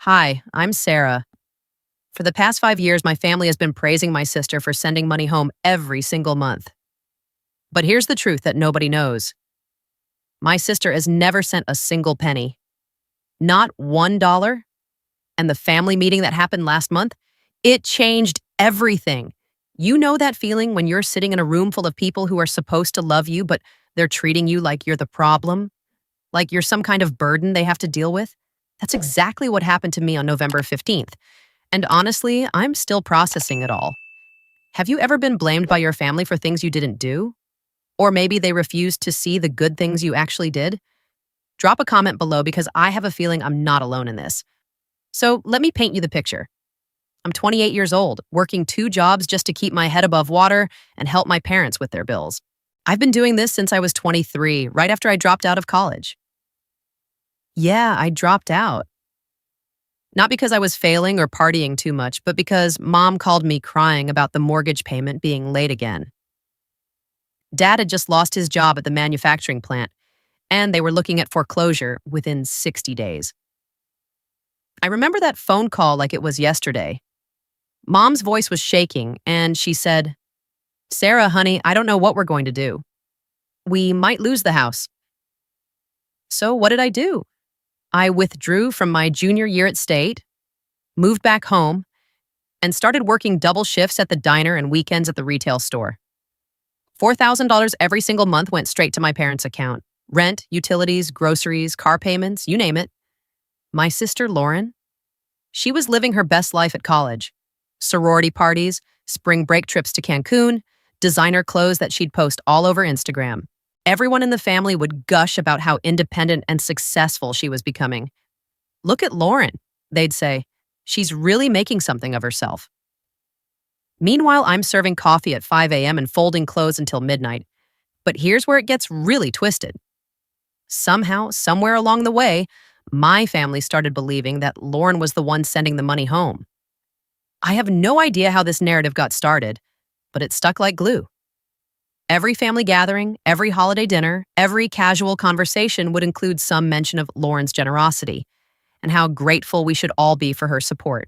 Hi, I'm Sarah. For the past 5 years, my family has been praising my sister for sending money home every single month. But here's the truth that nobody knows. My sister has never sent a single penny, not $1. And the family meeting that happened last month, it changed everything. You know that feeling when you're sitting in a room full of people who are supposed to love you, but they're treating you like you're the problem, like you're some kind of burden they have to deal with? That's exactly what happened to me on November 15th. And honestly, I'm still processing it all. Have you ever been blamed by your family for things you didn't do? Or maybe they refused to see the good things you actually did? Drop a comment below because I have a feeling I'm not alone in this. So let me paint you the picture. I'm 28 years old, working 2 jobs just to keep my head above water and help my parents with their bills. I've been doing this since I was 23, right after I dropped out of college. Yeah, I dropped out. Not because I was failing or partying too much, but because mom called me crying about the mortgage payment being late again. Dad had just lost his job at the manufacturing plant, and they were looking at foreclosure within 60 days. I remember that phone call like it was yesterday. Mom's voice was shaking, and she said, "Sarah, honey, I don't know what we're going to do. We might lose the house." So what did I do? I withdrew from my junior year at State, moved back home, and started working double shifts at the diner and weekends at the retail store. $4,000 every single month went straight to my parents' account. Rent, utilities, groceries, car payments, you name it. My sister, Lauren, she was living her best life at college. Sorority parties, spring break trips to Cancun, designer clothes that she'd post all over Instagram. Everyone in the family would gush about how independent and successful she was becoming. "Look at Lauren," they'd say. "She's really making something of herself." Meanwhile, I'm serving coffee at 5 a.m. and folding clothes until midnight. But here's where it gets really twisted. Somehow, somewhere along the way, my family started believing that Lauren was the one sending the money home. I have no idea how this narrative got started, but it stuck like glue. Every family gathering, every holiday dinner, every casual conversation would include some mention of Lauren's generosity and how grateful we should all be for her support.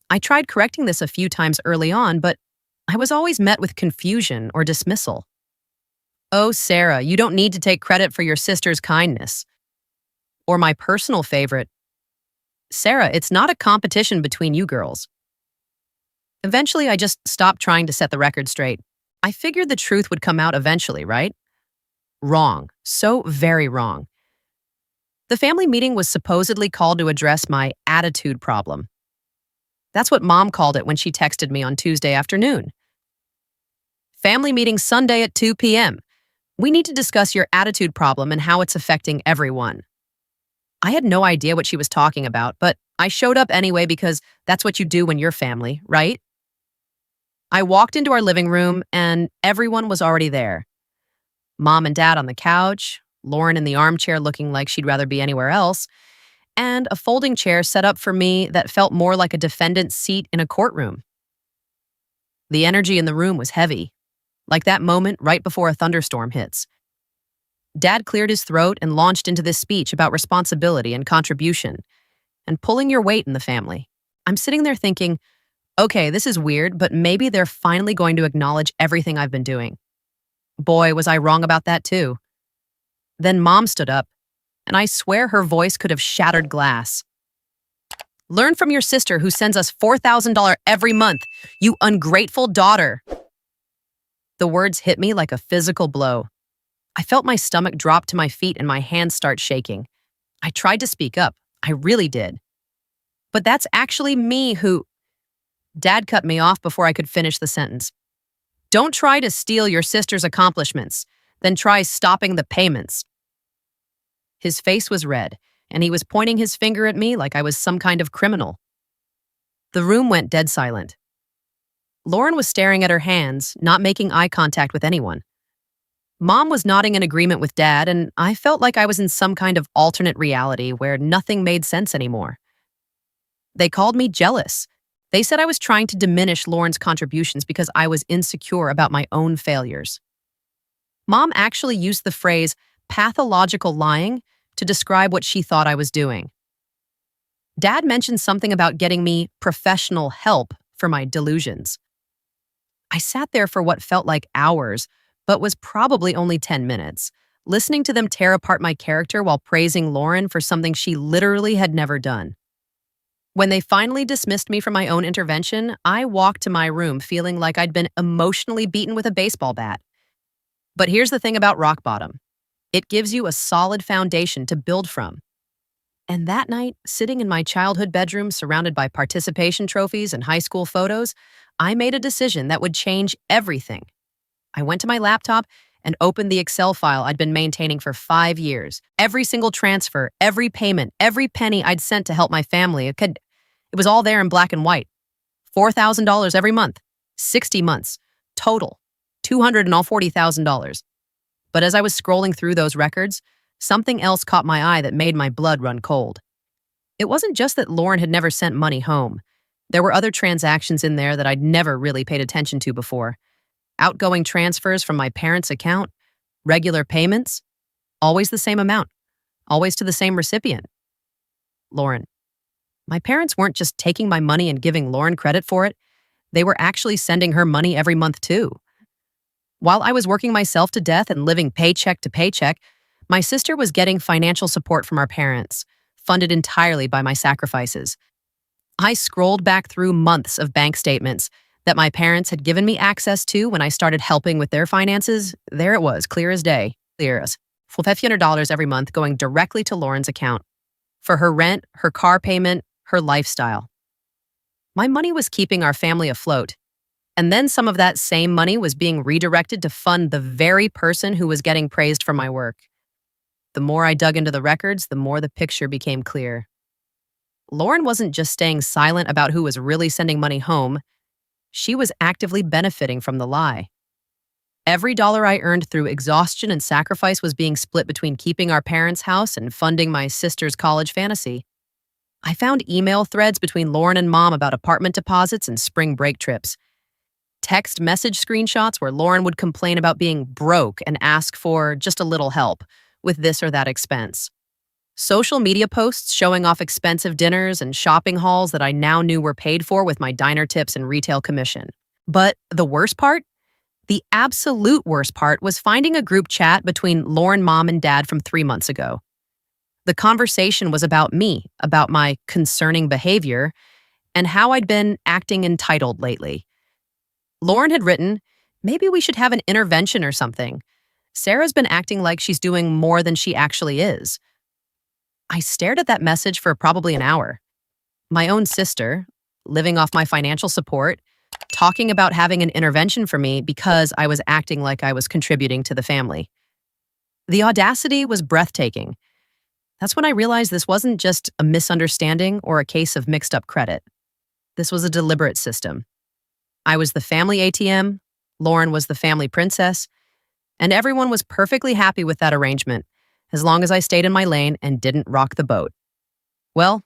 I tried correcting this a few times early on, but I was always met with confusion or dismissal. "Oh, Sarah, you don't need to take credit for your sister's kindness." Or my personal favorite, "Sarah, it's not a competition between you girls." Eventually, I just stopped trying to set the record straight. I figured the truth would come out eventually, right? Wrong. So very wrong. The family meeting was supposedly called to address my attitude problem. That's what mom called it when she texted me on Tuesday afternoon. "Family meeting Sunday at 2 p.m. We need to discuss your attitude problem and how it's affecting everyone." I had no idea what she was talking about, but I showed up anyway because that's what you do when you're family, right? I walked into our living room and everyone was already there. Mom and dad on the couch, Lauren in the armchair looking like she'd rather be anywhere else, and a folding chair set up for me that felt more like a defendant's seat in a courtroom. The energy in the room was heavy, like that moment right before a thunderstorm hits. Dad cleared his throat and launched into this speech about responsibility and contribution, and pulling your weight in the family. I'm sitting there thinking, okay, this is weird, but maybe they're finally going to acknowledge everything I've been doing. Boy, was I wrong about that too. Then Mom stood up, and I swear her voice could have shattered glass. "Learn from your sister who sends us $4,000 every month, you ungrateful daughter." The words hit me like a physical blow. I felt my stomach drop to my feet and my hands start shaking. I tried to speak up. I really did. "But that's actually me who—" Dad cut me off before I could finish the sentence. "Don't try to steal your sister's accomplishments, then try stopping the payments." His face was red, and he was pointing his finger at me like I was some kind of criminal. The room went dead silent. Lauren was staring at her hands, not making eye contact with anyone. Mom was nodding in agreement with Dad, and I felt like I was in some kind of alternate reality where nothing made sense anymore. They called me jealous. They said I was trying to diminish Lauren's contributions because I was insecure about my own failures. Mom actually used the phrase pathological lying to describe what she thought I was doing. Dad mentioned something about getting me professional help for my delusions. I sat there for what felt like hours, but was probably only 10 minutes, listening to them tear apart my character while praising Lauren for something she literally had never done. When they finally dismissed me from my own intervention, I walked to my room feeling like I'd been emotionally beaten with a baseball bat. But here's the thing about rock bottom: it gives you a solid foundation to build from. And that night, sitting in my childhood bedroom surrounded by participation trophies and high school photos, I made a decision that would change everything. I went to my laptop and opened the Excel file I'd been maintaining for 5 years. Every single transfer, every payment, every penny I'd sent to help my family, it was all there in black and white. $4,000 every month, 60 months, total, $240,000. But as I was scrolling through those records, something else caught my eye that made my blood run cold. It wasn't just that Lauren had never sent money home. There were other transactions in there that I'd never really paid attention to before. Outgoing transfers from my parents' account, regular payments, always the same amount, always to the same recipient. Lauren. My parents weren't just taking my money and giving Lauren credit for it. They were actually sending her money every month too. While I was working myself to death and living paycheck to paycheck, my sister was getting financial support from our parents, funded entirely by my sacrifices. I scrolled back through months of bank statements that my parents had given me access to when I started helping with their finances. There it was, clear as day, clear as $500 every month going directly to Lauren's account for her rent, her car payment, her lifestyle. My money was keeping our family afloat, and then some of that same money was being redirected to fund the very person who was getting praised for my work. The more I dug into the records, the more the picture became clear. Lauren wasn't just staying silent about who was really sending money home. She was actively benefiting from the lie. Every dollar I earned through exhaustion and sacrifice was being split between keeping our parents' house and funding my sister's college fantasy. I found email threads between Lauren and Mom about apartment deposits and spring break trips. Text message screenshots where Lauren would complain about being broke and ask for just a little help with this or that expense. Social media posts showing off expensive dinners and shopping hauls that I now knew were paid for with my diner tips and retail commission. But the worst part? The absolute worst part was finding a group chat between Lauren, Mom, and Dad from 3 months ago. The conversation was about me, about my concerning behavior, and how I'd been acting entitled lately. Lauren had written, "Maybe we should have an intervention or something. Sarah's been acting like she's doing more than she actually is." I stared at that message for probably an hour. My own sister, living off my financial support, talking about having an intervention for me because I was acting like I was contributing to the family. The audacity was breathtaking. That's when I realized this wasn't just a misunderstanding or a case of mixed up credit. This was a deliberate system. I was the family ATM, Lauren was the family princess, and everyone was perfectly happy with that arrangement, as long as I stayed in my lane and didn't rock the boat. Well,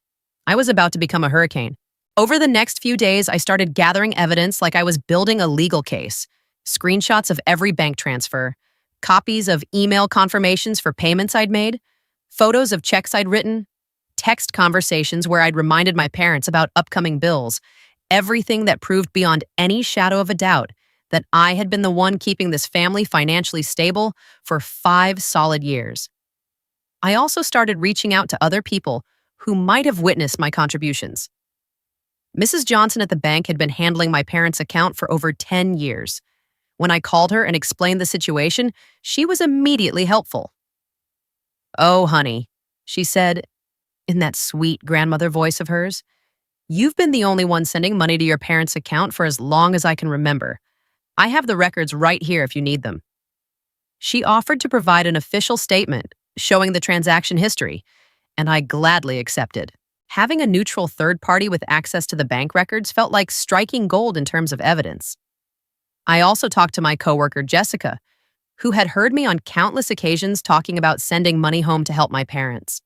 I was about to become a hurricane. Over the next few days, I started gathering evidence like I was building a legal case. Screenshots of every bank transfer, copies of email confirmations for payments I'd made, photos of checks I'd written, text conversations where I'd reminded my parents about upcoming bills, everything that proved beyond any shadow of a doubt that I had been the one keeping this family financially stable for 5 solid years. I also started reaching out to other people who might have witnessed my contributions. Mrs. Johnson at the bank had been handling my parents' account for over 10 years. When I called her and explained the situation, she was immediately helpful. "Oh, honey," she said, in that sweet grandmother voice of hers, "you've been the only one sending money to your parents' account for as long as I can remember. I have the records right here if you need them." She offered to provide an official statement showing the transaction history, and I gladly accepted. Having a neutral third party with access to the bank records felt like striking gold in terms of evidence. I also talked to my coworker, Jessica, who had heard me on countless occasions talking about sending money home to help my parents.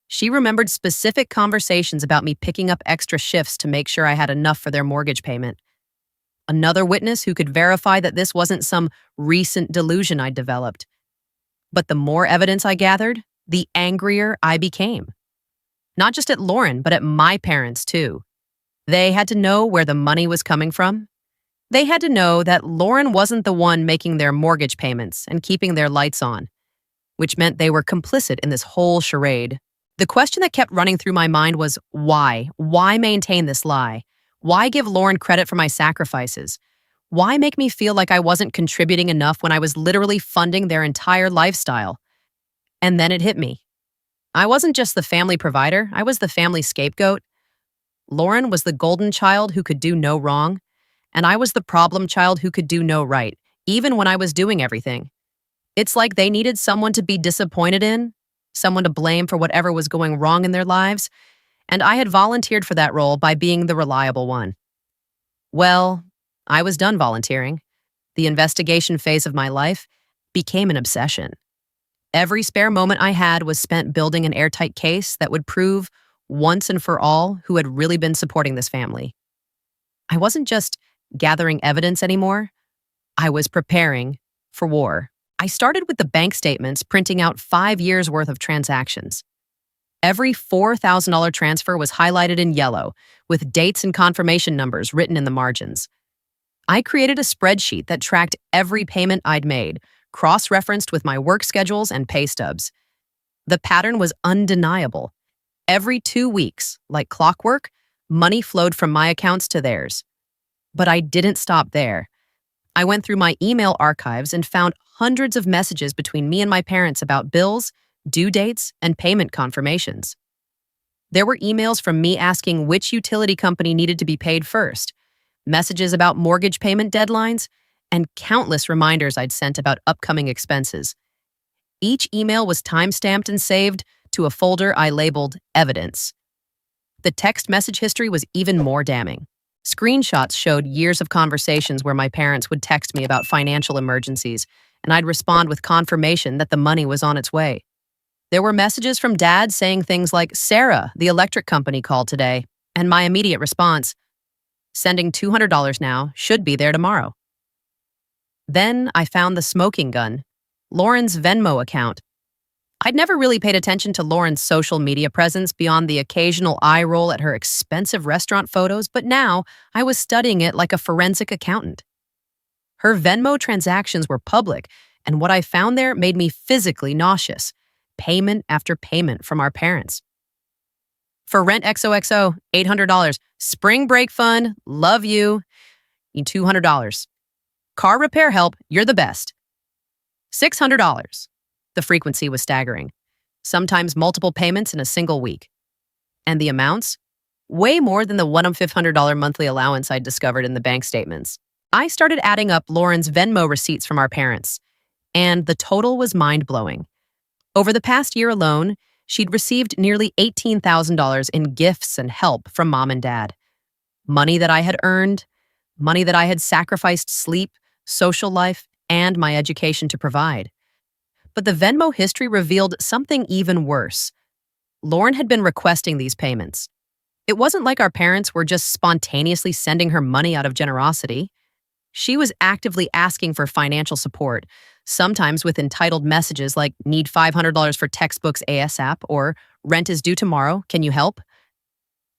She remembered specific conversations about me picking up extra shifts to make sure I had enough for their mortgage payment. Another witness who could verify that this wasn't some recent delusion I'd developed. But the more evidence I gathered, the angrier I became. Not just at Lauren, but at my parents too. They had to know where the money was coming from. They had to know that Lauren wasn't the one making their mortgage payments and keeping their lights on, which meant they were complicit in this whole charade. The question that kept running through my mind was why? Why maintain this lie? Why give Lauren credit for my sacrifices? Why make me feel like I wasn't contributing enough when I was literally funding their entire lifestyle? And then it hit me. I wasn't just the family provider, I was the family scapegoat. Lauren was the golden child who could do no wrong, and I was the problem child who could do no right, even when I was doing everything. It's like they needed someone to be disappointed in, someone to blame for whatever was going wrong in their lives, and I had volunteered for that role by being the reliable one. Well, I was done volunteering. The investigation phase of my life became an obsession. Every spare moment I had was spent building an airtight case that would prove, once and for all, who had really been supporting this family. I wasn't just gathering evidence anymore. I was preparing for war. I started with the bank statements, printing out 5 years' worth of transactions. Every $4,000 transfer was highlighted in yellow, with dates and confirmation numbers written in the margins. I created a spreadsheet that tracked every payment I'd made, cross-referenced with my work schedules and pay stubs. The pattern was undeniable. Every 2 weeks, like clockwork, money flowed from my accounts to theirs. But I didn't stop there. I went through my email archives and found hundreds of messages between me and my parents about bills, due dates, and payment confirmations. There were emails from me asking which utility company needed to be paid first, messages about mortgage payment deadlines, and countless reminders I'd sent about upcoming expenses. Each email was time-stamped and saved to a folder I labeled Evidence. The text message history was even more damning. Screenshots showed years of conversations where my parents would text me about financial emergencies, and I'd respond with confirmation that the money was on its way. There were messages from Dad saying things like, "Sarah, the electric company called today," and my immediate response, "Sending $200 now, should be there tomorrow." Then I found the smoking gun, Lauren's Venmo account. I'd never really paid attention to Lauren's social media presence beyond the occasional eye roll at her expensive restaurant photos, but now I was studying it like a forensic accountant. Her Venmo transactions were public, and what I found there made me physically nauseous. Payment after payment from our parents. For rent XOXO, $800. Spring break fund, love you, $200. Car repair help, you're the best. $600. The frequency was staggering. Sometimes multiple payments in a single week. And the amounts? Way more than the $1,500 monthly allowance I'd discovered in the bank statements. I started adding up Lauren's Venmo receipts from our parents, and the total was mind-blowing. Over the past year alone, she'd received nearly $18,000 in gifts and help from Mom and Dad. Money that I had earned, money that I had sacrificed sleep, social life, and my education to provide. But the Venmo history revealed something even worse. Lauren had been requesting these payments. It wasn't like our parents were just spontaneously sending her money out of generosity. She was actively asking for financial support, sometimes with entitled messages like, "Need $500 for textbooks ASAP," or "Rent is due tomorrow, can you help?"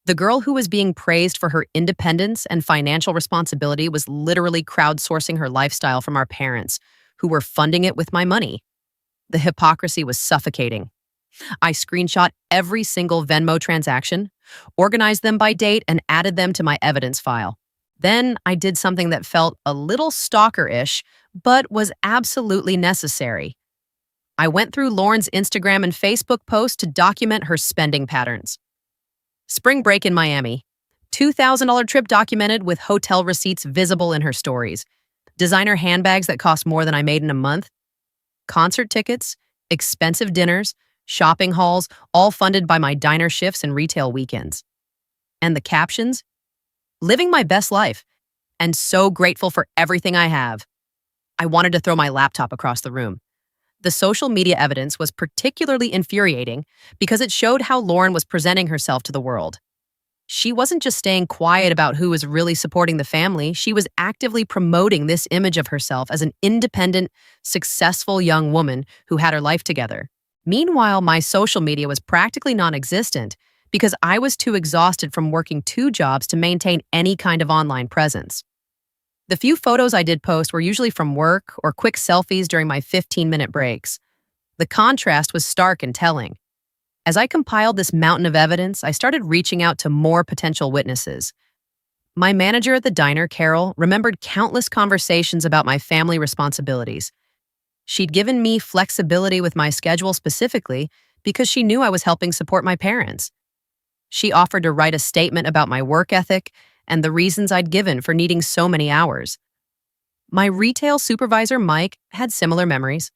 The girl who was being praised for her independence and financial responsibility was literally crowdsourcing her lifestyle from our parents, who were funding it with my money. The hypocrisy was suffocating. I screenshot every single Venmo transaction, organized them by date, and added them to my evidence file. Then I did something that felt a little stalker-ish, but was absolutely necessary. I went through Lauren's Instagram and Facebook posts to document her spending patterns. Spring break in Miami. $2,000 trip documented with hotel receipts visible in her stories. Designer handbags that cost more than I made in a month. Concert tickets, expensive dinners, shopping hauls, all funded by my diner shifts and retail weekends. And the captions? Living my best life, and so grateful for everything I have. I wanted to throw my laptop across the room. The social media evidence was particularly infuriating because it showed how Lauren was presenting herself to the world. She wasn't just staying quiet about who was really supporting the family, she was actively promoting this image of herself as an independent, successful young woman who had her life together. Meanwhile, my social media was practically non-existent, because I was too exhausted from working two jobs to maintain any kind of online presence. The few photos I did post were usually from work or quick selfies during my 15-minute breaks. The contrast was stark and telling. As I compiled this mountain of evidence, I started reaching out to more potential witnesses. My manager at the diner, Carol, remembered countless conversations about my family responsibilities. She'd given me flexibility with my schedule specifically because she knew I was helping support my parents. She offered to write a statement about my work ethic and the reasons I'd given for needing so many hours. My retail supervisor, Mike, had similar memories.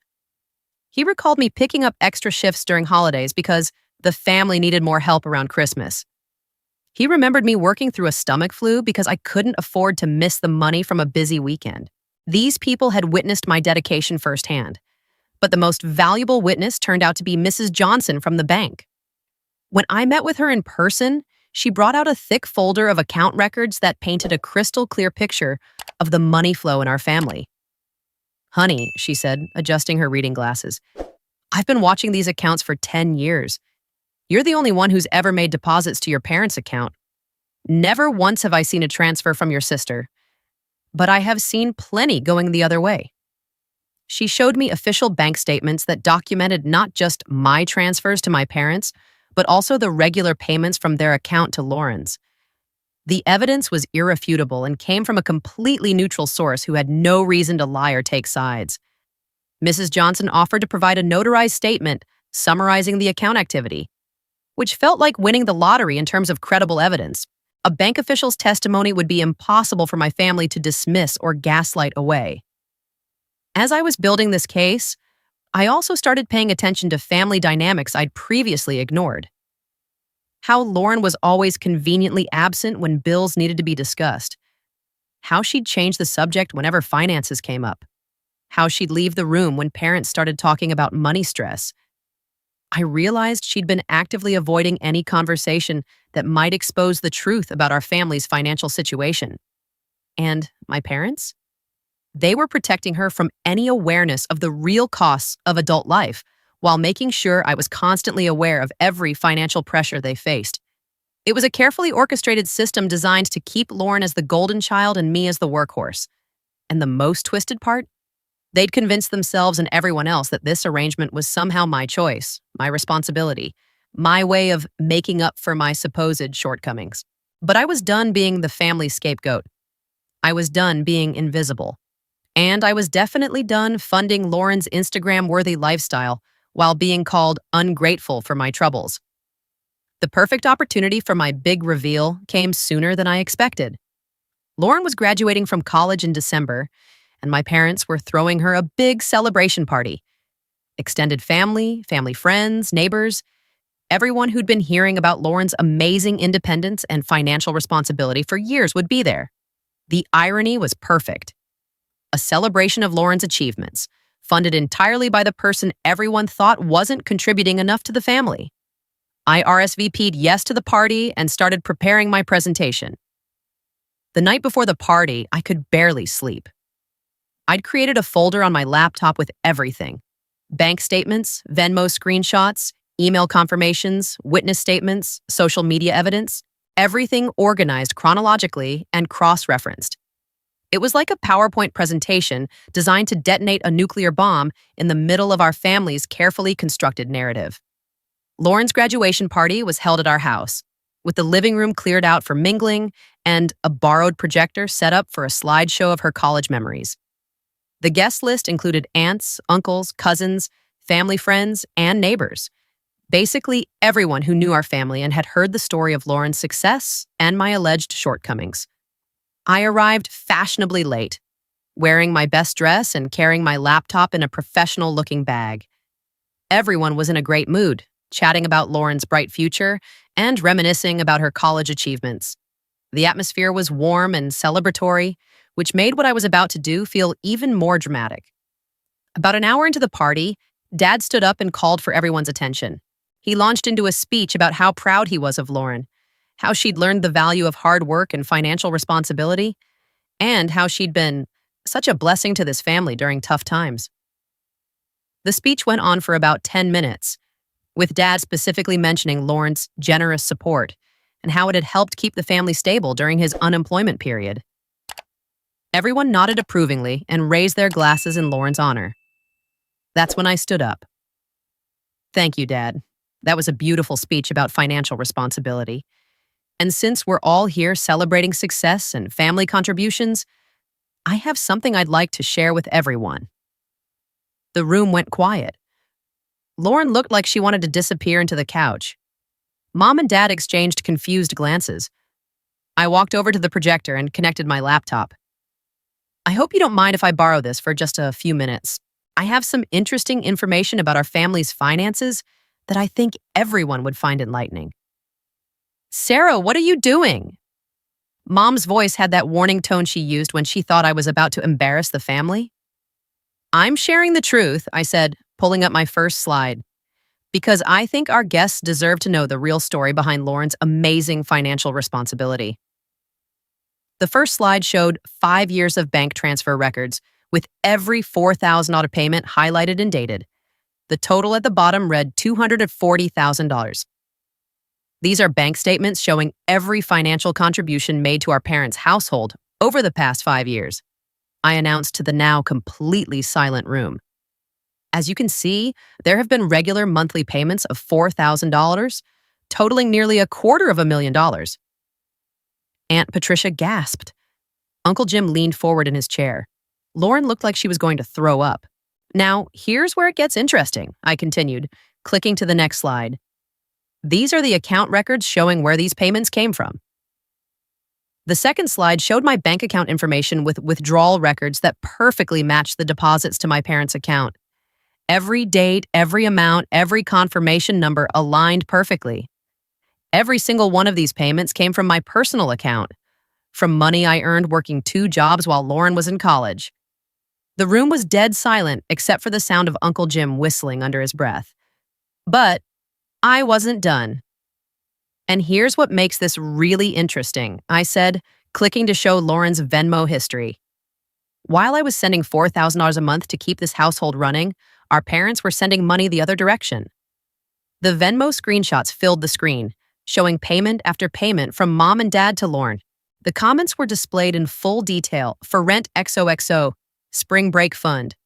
He recalled me picking up extra shifts during holidays because the family needed more help around Christmas. He remembered me working through a stomach flu because I couldn't afford to miss the money from a busy weekend. These people had witnessed my dedication firsthand, but the most valuable witness turned out to be Mrs. Johnson from the bank. When I met with her in person, she brought out a thick folder of account records that painted a crystal clear picture of the money flow in our family. "Honey," she said, adjusting her reading glasses, "I've been watching these accounts for 10 years. You're the only one who's ever made deposits to your parents' account. Never once have I seen a transfer from your sister, but I have seen plenty going the other way." She showed me official bank statements that documented not just my transfers to my parents, but also the regular payments from their account to Lauren's. The evidence was irrefutable and came from a completely neutral source who had no reason to lie or take sides. Mrs. Johnson offered to provide a notarized statement summarizing the account activity, which felt like winning the lottery in terms of credible evidence. A bank official's testimony would be impossible for my family to dismiss or gaslight away. As I was building this case, I also started paying attention to family dynamics I'd previously ignored. How Lauren was always conveniently absent when bills needed to be discussed. How she'd change the subject whenever finances came up. How she'd leave the room when parents started talking about money stress. I realized she'd been actively avoiding any conversation that might expose the truth about our family's financial situation. And my parents? They were protecting her from any awareness of the real costs of adult life, while making sure I was constantly aware of every financial pressure they faced. It was a carefully orchestrated system designed to keep Lauren as the golden child and me as the workhorse. And the most twisted part? They'd convinced themselves and everyone else that this arrangement was somehow my choice, my responsibility, my way of making up for my supposed shortcomings. But I was done being the family scapegoat. I was done being invisible. And I was definitely done funding Lauren's Instagram-worthy lifestyle while being called ungrateful for my troubles. The perfect opportunity for my big reveal came sooner than I expected. Lauren was graduating from college in December, and my parents were throwing her a big celebration party. Extended family, family friends, neighbors, everyone who'd been hearing about Lauren's amazing independence and financial responsibility for years would be there. The irony was perfect. A celebration of Lauren's achievements, funded entirely by the person everyone thought wasn't contributing enough to the family. I RSVP'd yes to the party and started preparing my presentation. The night before the party, I could barely sleep. I'd created a folder on my laptop with everything: bank statements, Venmo screenshots, email confirmations, witness statements, social media evidence, everything organized chronologically and cross-referenced. It was like a PowerPoint presentation designed to detonate a nuclear bomb in the middle of our family's carefully constructed narrative. Lauren's graduation party was held at our house, with the living room cleared out for mingling and a borrowed projector set up for a slideshow of her college memories. The guest list included aunts, uncles, cousins, family friends, and neighbors. Basically, everyone who knew our family and had heard the story of Lauren's success and my alleged shortcomings. I arrived fashionably late, wearing my best dress and carrying my laptop in a professional-looking bag. Everyone was in a great mood, chatting about Lauren's bright future and reminiscing about her college achievements. The atmosphere was warm and celebratory, which made what I was about to do feel even more dramatic. About an hour into the party, Dad stood up and called for everyone's attention. He launched into a speech about how proud he was of Lauren, how she'd learned the value of hard work and financial responsibility, and how she'd been such a blessing to this family during tough times. The speech went on for about 10 minutes, with Dad specifically mentioning Lauren's generous support and how it had helped keep the family stable during his unemployment period. Everyone nodded approvingly and raised their glasses in Lauren's honor. That's when I stood up. Thank you, Dad. That was a beautiful speech about financial responsibility. And since we're all here celebrating success and family contributions, I have something I'd like to share with everyone. The room went quiet. Lauren looked like she wanted to disappear into the couch. Mom and Dad exchanged confused glances. I walked over to the projector and connected my laptop. I hope you don't mind if I borrow this for just a few minutes. I have some interesting information about our family's finances that I think everyone would find enlightening. Sarah, what are you doing? Mom's voice had that warning tone she used when she thought I was about to embarrass the family. I'm sharing the truth, I said, pulling up my first slide, because I think our guests deserve to know the real story behind Lauren's amazing financial responsibility. The first slide showed 5 years of bank transfer records, with every $4,000 payment highlighted and dated. The total at the bottom read $240,000. These are bank statements showing every financial contribution made to our parents' household over the past 5 years. I announced to the now completely silent room. As you can see, there have been regular monthly payments of $4,000, totaling nearly $250,000. Aunt Patricia gasped. Uncle Jim leaned forward in his chair. Lauren looked like she was going to throw up. Now, here's where it gets interesting, I continued, clicking to the next slide. These are the account records showing where these payments came from. The second slide showed my bank account information with withdrawal records that perfectly matched the deposits to my parents' account. Every date, every amount, every confirmation number aligned perfectly. Every single one of these payments came from my personal account, from money I earned working 2 jobs while Lauren was in college. The room was dead silent except for the sound of Uncle Jim whistling under his breath. But I wasn't done. And here's what makes this really interesting, I said, clicking to show Lauren's Venmo history. While I was sending $4,000 a month to keep this household running, our parents were sending money the other direction. The Venmo screenshots filled the screen, showing payment after payment from Mom and Dad to Lauren. The comments were displayed in full detail: for rent XOXO, spring break fund,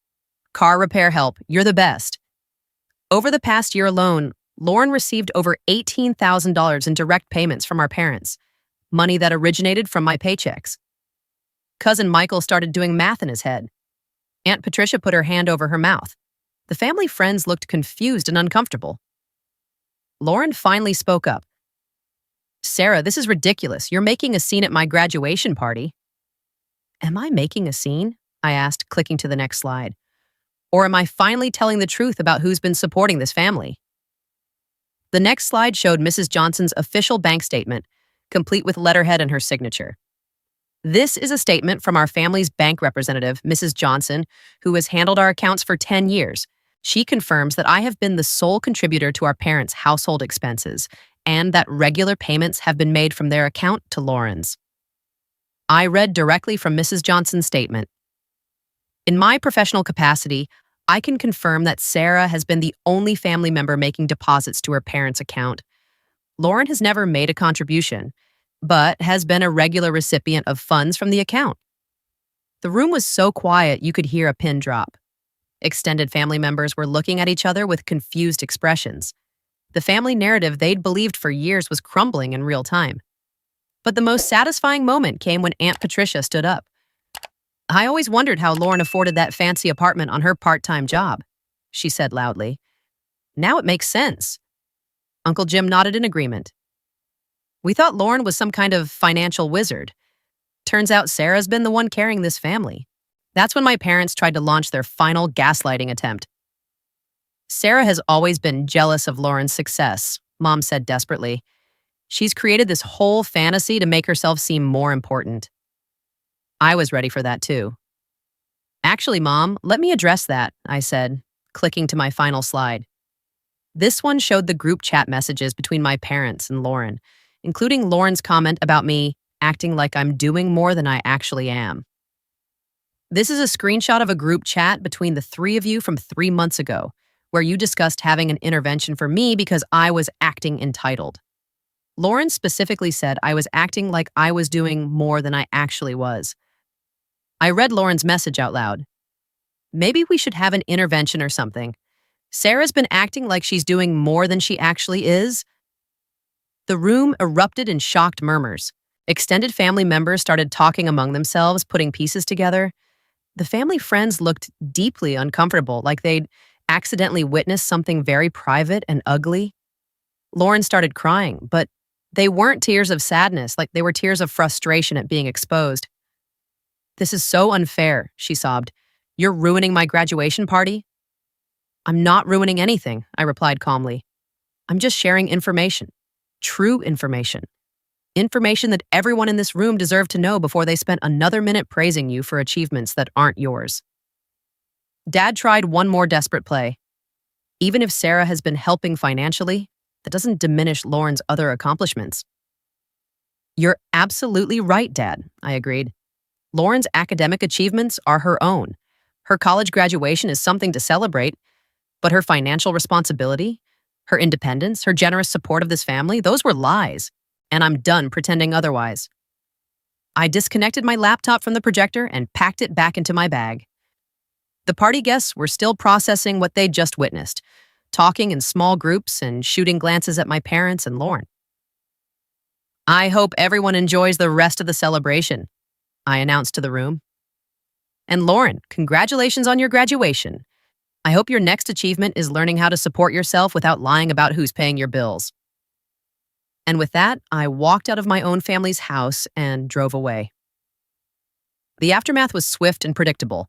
car repair help, you're the best. Over the past year alone, Lauren received over $18,000 in direct payments from our parents, money that originated from my paychecks. Cousin Michael started doing math in his head. Aunt Patricia put her hand over her mouth. The family friends looked confused and uncomfortable. Lauren finally spoke up. Sarah, this is ridiculous. You're making a scene at my graduation party. Am I making a scene? I asked, clicking to the next slide. Or am I finally telling the truth about who's been supporting this family? The next slide showed Mrs. Johnson's official bank statement, complete with letterhead and her signature. This is a statement from our family's bank representative, Mrs. Johnson, who has handled our accounts for 10 years. She confirms that I have been the sole contributor to our parents' household expenses and that regular payments have been made from their account to Lauren's. I read directly from Mrs. Johnson's statement. In my professional capacity, I can confirm that Sarah has been the only family member making deposits to her parents' account. Lauren has never made a contribution, but has been a regular recipient of funds from the account. The room was so quiet you could hear a pin drop. Extended family members were looking at each other with confused expressions. The family narrative they'd believed for years was crumbling in real time. But the most satisfying moment came when Aunt Patricia stood up. I always wondered how Lauren afforded that fancy apartment on her part-time job, she said loudly. Now it makes sense. Uncle Jim nodded in agreement. We thought Lauren was some kind of financial wizard. Turns out Sarah's been the one carrying this family. That's when my parents tried to launch their final gaslighting attempt. Sarah has always been jealous of Lauren's success, Mom said desperately. She's created this whole fantasy to make herself seem more important. I was ready for that too. Actually, Mom, let me address that, I said, clicking to my final slide. This one showed the group chat messages between my parents and Lauren, including Lauren's comment about me acting like I'm doing more than I actually am. This is a screenshot of a group chat between the 3 of you from 3 months ago, where you discussed having an intervention for me because I was acting entitled. Lauren specifically said I was acting like I was doing more than I actually was. I read Lauren's message out loud. Maybe we should have an intervention or something. Sarah's been acting like she's doing more than she actually is. The room erupted in shocked murmurs. Extended family members started talking among themselves, putting pieces together. The family friends looked deeply uncomfortable, like they'd accidentally witnessed something very private and ugly. Lauren started crying, but they weren't tears of sadness, like they were tears of frustration at being exposed. "This is so unfair," she sobbed. "You're ruining my graduation party?" "I'm not ruining anything," I replied calmly. "I'm just sharing information. True information. Information that everyone in this room deserved to know before they spent another minute praising you for achievements that aren't yours." Dad tried one more desperate play. "Even if Sarah has been helping financially, that doesn't diminish Lauren's other accomplishments." "You're absolutely right, Dad," I agreed. "Lauren's academic achievements are her own. Her college graduation is something to celebrate, but her financial responsibility, her independence, her generous support of this family, those were lies, and I'm done pretending otherwise." I disconnected my laptop from the projector and packed it back into my bag. The party guests were still processing what they'd just witnessed, talking in small groups and shooting glances at my parents and Lauren. "I hope everyone enjoys the rest of the celebration," I announced to the room. "And Lauren, congratulations on your graduation. I hope your next achievement is learning how to support yourself without lying about who's paying your bills." And with that, I walked out of my own family's house and drove away. The aftermath was swift and predictable.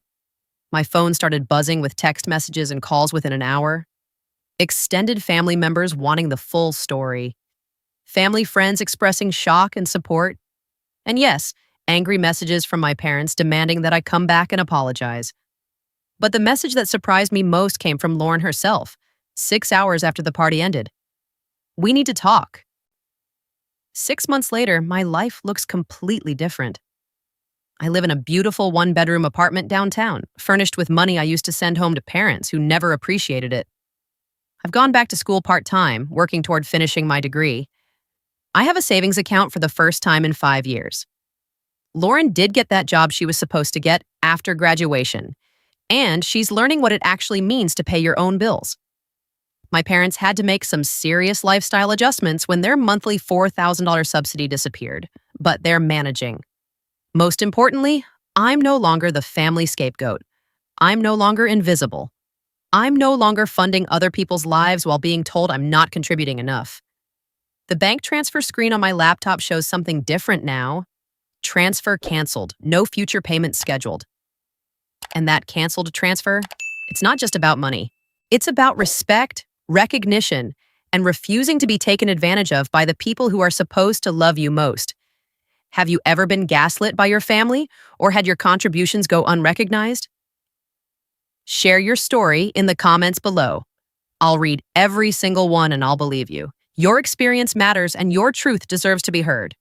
My phone started buzzing with text messages and calls within an hour. Extended family members wanting the full story. Family friends expressing shock and support. And yes, angry messages from my parents demanding that I come back and apologize. But the message that surprised me most came from Lauren herself, 6 hours after the party ended. "We need to talk." 6 months later, my life looks completely different. I live in a beautiful one-bedroom apartment downtown, furnished with money I used to send home to parents who never appreciated it. I've gone back to school part-time, working toward finishing my degree. I have a savings account for the first time in 5 years. Lauren did get that job she was supposed to get after graduation, and she's learning what it actually means to pay your own bills. My parents had to make some serious lifestyle adjustments when their monthly $4,000 subsidy disappeared, but they're managing. Most importantly, I'm no longer the family scapegoat. I'm no longer invisible. I'm no longer funding other people's lives while being told I'm not contributing enough. The bank transfer screen on my laptop shows something different now. Transfer canceled, no future payments scheduled. And that canceled transfer, it's not just about money. It's about respect, recognition, and refusing to be taken advantage of by the people who are supposed to love you most. Have you ever been gaslit by your family or had your contributions go unrecognized? Share your story in the comments below. I'll read every single one and I'll believe you. Your experience matters and your truth deserves to be heard.